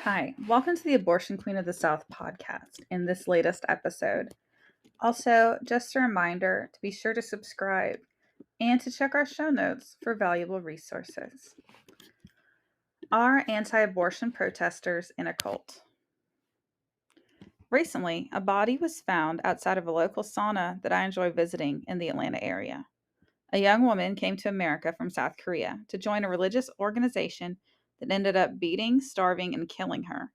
Hi, welcome to the Abortion Queen of the South podcast in this latest episode. Also, just a reminder to be sure to subscribe and to check our show notes for valuable resources. Are anti abortion protesters in a cult? Recently, a body was found outside of a local sauna that I enjoy visiting in the Atlanta area. A young woman came to America from South Korea to join a religious organization that ended up beating, starving, and killing her.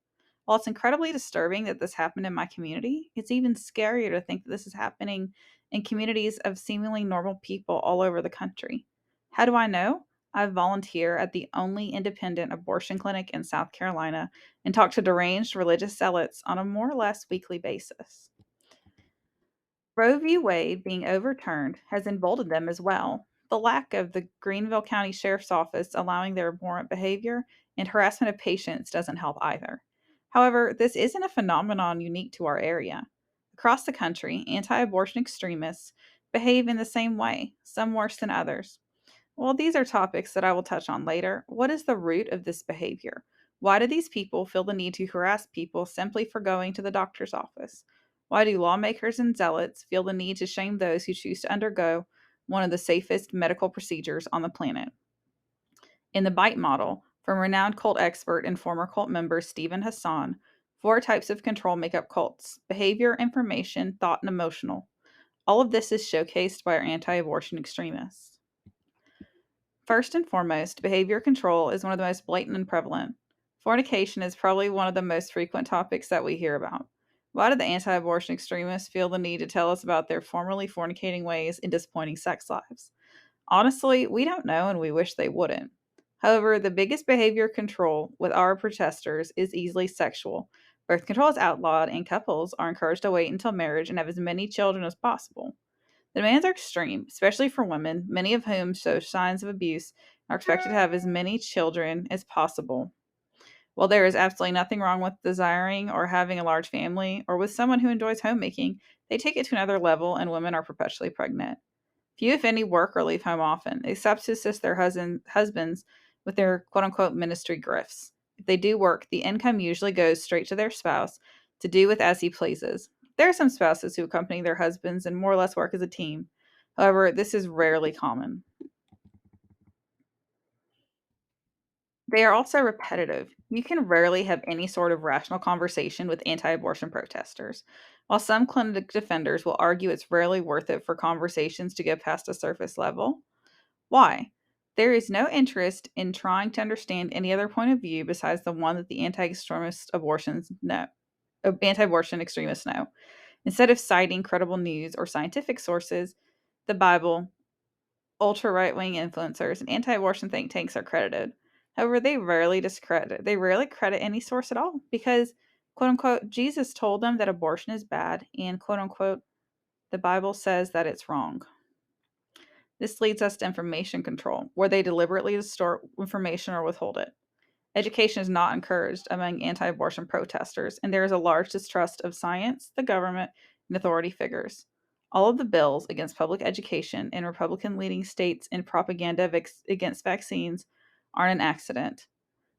While it's incredibly disturbing that this happened in my community, it's even scarier to think that this is happening in communities of seemingly normal people all over the country. How do I know? I volunteer at the only independent abortion clinic in South Carolina and talk to deranged religious zealots on a more or less weekly basis. Roe v. Wade being overturned has emboldened them as well. The lack of the Greenville County Sheriff's Office allowing their abhorrent behavior and harassment of patients doesn't help either. However, this isn't a phenomenon unique to our area. Across the country, anti abortion extremists behave in the same way, some worse than others. Well, these are topics that I will touch on later. What is the root of this behavior? Why do these people feel the need to harass people simply for going to the doctor's office? Why do lawmakers and zealots feel the need to shame those who choose to undergo one of the safest medical procedures on the planet? In the BITE model, from renowned cult expert and former cult member Stephen Hassan, four types of control make up cults: behavior, information, thought, and emotional. All of this is showcased by our anti abortion extremists. First and foremost, behavior control is one of the most blatant and prevalent. Fornication is probably one of the most frequent topics that we hear about. Why do the anti abortion extremists feel the need to tell us about their formerly fornicating ways and disappointing sex lives? Honestly, we don't know and we wish they wouldn't. However, the biggest behavior control with our protesters is easily sexual. Birth control is outlawed, and couples are encouraged to wait until marriage and have as many children as possible. The demands are extreme, especially for women, many of whom show signs of abuse and are expected to have as many children as possible. While there is absolutely nothing wrong with desiring or having a large family, or with someone who enjoys homemaking, they take it to another level and women are perpetually pregnant. Few, if any, work or leave home often, except to assist their husbands with their quote unquote ministry grifts. If they do work, the income usually goes straight to their spouse to do with as he pleases. There are some spouses who accompany their husbands and more or less work as a team. However, this is rarely common. They are also repetitive. You can rarely have any sort of rational conversation with anti abortion protesters. While some clinic defenders will argue it's rarely worth it for conversations to go past a surface level. Why? There is no interest in trying to understand any other point of view besides the one that the anti-abortion extremists know. Instead of citing credible news or scientific sources, the Bible, ultra right-wing influencers, and anti-abortion think tanks are credited. However, they rarely credit any source at all because, quote unquote, Jesus told them that abortion is bad and, quote unquote, the Bible says that it's wrong. This leads us to information control, where they deliberately distort information or withhold it. Education is not encouraged among anti abortion protesters, and there is a large distrust of science, the government, and authority figures. All of the bills against public education in Republican leading states and propaganda against vaccines aren't an accident.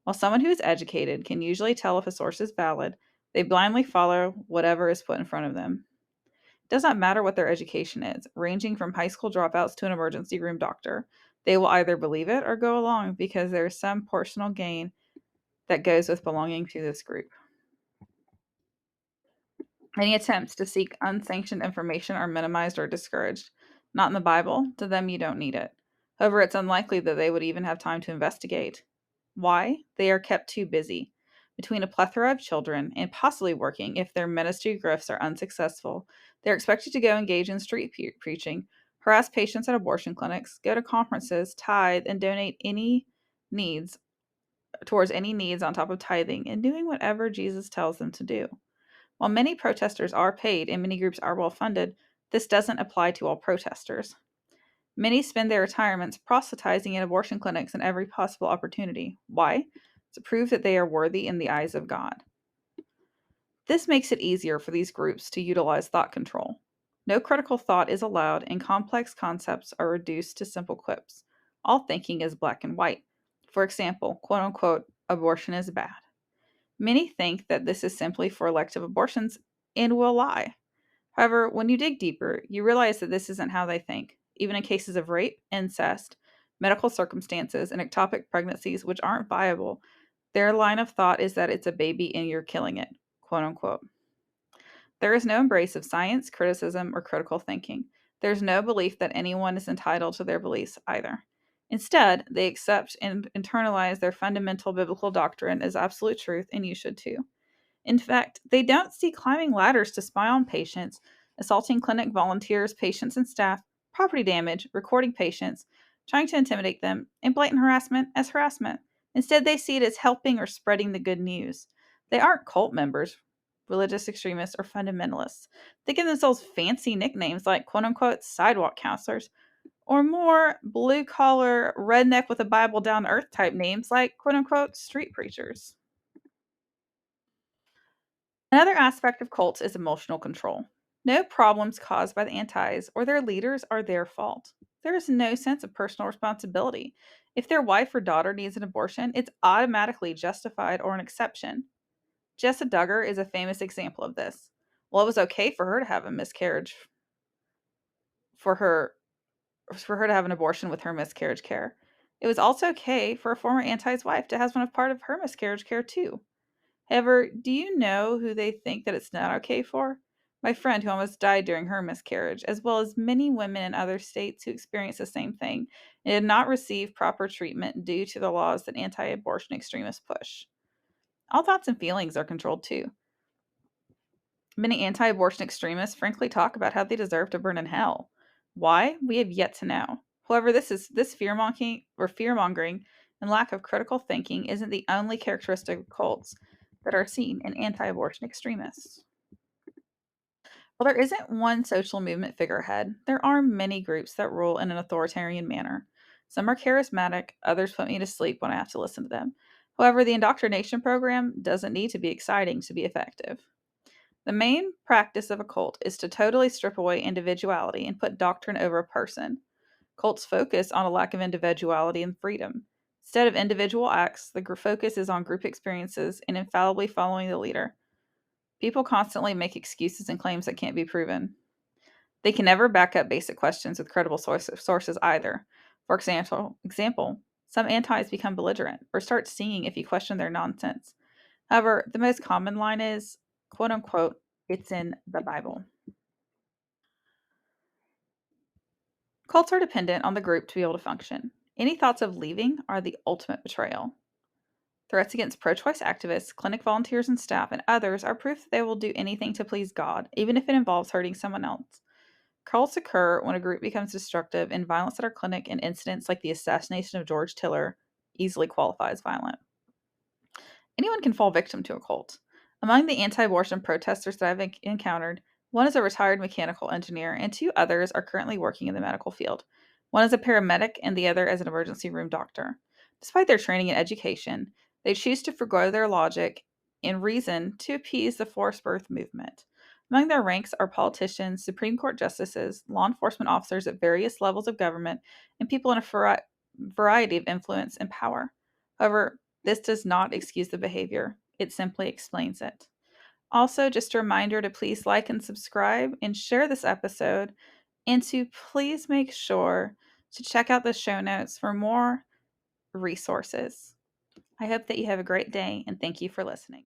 While someone who is educated can usually tell if a source is valid, they blindly follow whatever is put in front of them. It does not matter what their education is, ranging from high school dropouts to an emergency room doctor. They will either believe it or go along because there is some personal gain that goes with belonging to this group. Any attempts to seek unsanctioned information are minimized or discouraged. Not in the Bible, to them you don't need it. However, it's unlikely that they would even have time to investigate. Why? They are kept too busy. Between a plethora of children and possibly working if their ministry grifts are unsuccessful, they're expected to go engage in street preaching, harass patients at abortion clinics, go to conferences, tithe, and donate any needs towards any needs on top of tithing and doing whatever Jesus tells them to do. While many protesters are paid and many groups are well funded, this doesn't apply to all protesters. Many spend their retirements proselytizing in abortion clinics in every possible opportunity. Why? To prove that they are worthy in the eyes of God. This makes it easier for these groups to utilize thought control. No critical thought is allowed, and complex concepts are reduced to simple quips. All thinking is black and white. For example, quote unquote, abortion is bad. Many think that this is simply for elective abortions and will lie. However, when you dig deeper, you realize that this isn't how they think. Even in cases of rape, incest, medical circumstances, and ectopic pregnancies which aren't viable, their line of thought is that it's a baby and you're killing it, quote unquote. There is no embrace of science, criticism, or critical thinking. There's no belief that anyone is entitled to their beliefs either. Instead, they accept and internalize their fundamental biblical doctrine as absolute truth, and you should too. In fact, they don't see climbing ladders to spy on patients, assaulting clinic volunteers, patients, and staff, property damage, recording patients, trying to intimidate them, and blatant harassment as harassment. Instead, they see it as helping or spreading the good news. They aren't cult members, religious extremists, or fundamentalists. They give themselves fancy nicknames like quote unquote sidewalk counselors, or more blue collar, redneck with a Bible down to earth type names like quote unquote street preachers. Another aspect of cults is emotional control. No problems caused by the antis or their leaders are their fault. There is no sense of personal responsibility. If their wife or daughter needs an abortion, it's automatically justified or an exception. Jessa Duggar is a famous example of this. Well, it was okay for her to have a miscarriage, for her for her to have an abortion with her miscarriage care. It was also okay for a former anti's wife to have one of part of her miscarriage care too. However, do you know who they think that it's not okay for? My friend who almost died during her miscarriage, as well as many women in other states who experienced the same thing and did not receive proper treatment due to the laws that anti abortion extremists push. All thoughts and feelings are controlled too. Many anti abortion extremists frankly talk about how they deserve to burn in hell. Why? We have yet to know. However, this fear mongering and lack of critical thinking isn't the only characteristic of cults that are seen in anti abortion extremists. While there isn't one social movement figurehead, there are many groups that rule in an authoritarian manner. Some are charismatic, others put me to sleep when I have to listen to them. However, the indoctrination program doesn't need to be exciting to be effective. The main practice of a cult is to totally strip away individuality and put doctrine over a person. Cults focus on a lack of individuality and freedom. Instead of individual acts, the focus is on group experiences and infallibly following the leader. People constantly make excuses and claims that can't be proven. They can never back up basic questions with credible sources either. For example, some antis become belligerent or start singing if you question their nonsense. However, the most common line is, quote unquote, it's in the Bible. Cults are dependent on the group to be able to function. Any thoughts of leaving are the ultimate betrayal. Threats against pro choice activists, clinic volunteers and staff, and others are proof that they will do anything to please God, even if it involves hurting someone else. Cults occur when a group becomes destructive, and violence at our clinic and incidents like the assassination of George Tiller easily qualifies violent. Anyone can fall victim to a cult. Among the anti abortion protesters that I've encountered, one is a retired mechanical engineer, and two others are currently working in the medical field. One is a paramedic, and the other as an emergency room doctor. Despite their training and education, they choose to forgo their logic and reason to appease the forced birth movement. Among their ranks are politicians, Supreme Court justices, law enforcement officers at various levels of government, and people in a variety of influence and power. However, this does not excuse the behavior, it simply explains it. Also, just a reminder to please like and subscribe and share this episode, and to please make sure to check out the show notes for more resources. I hope that you have a great day, and thank you for listening.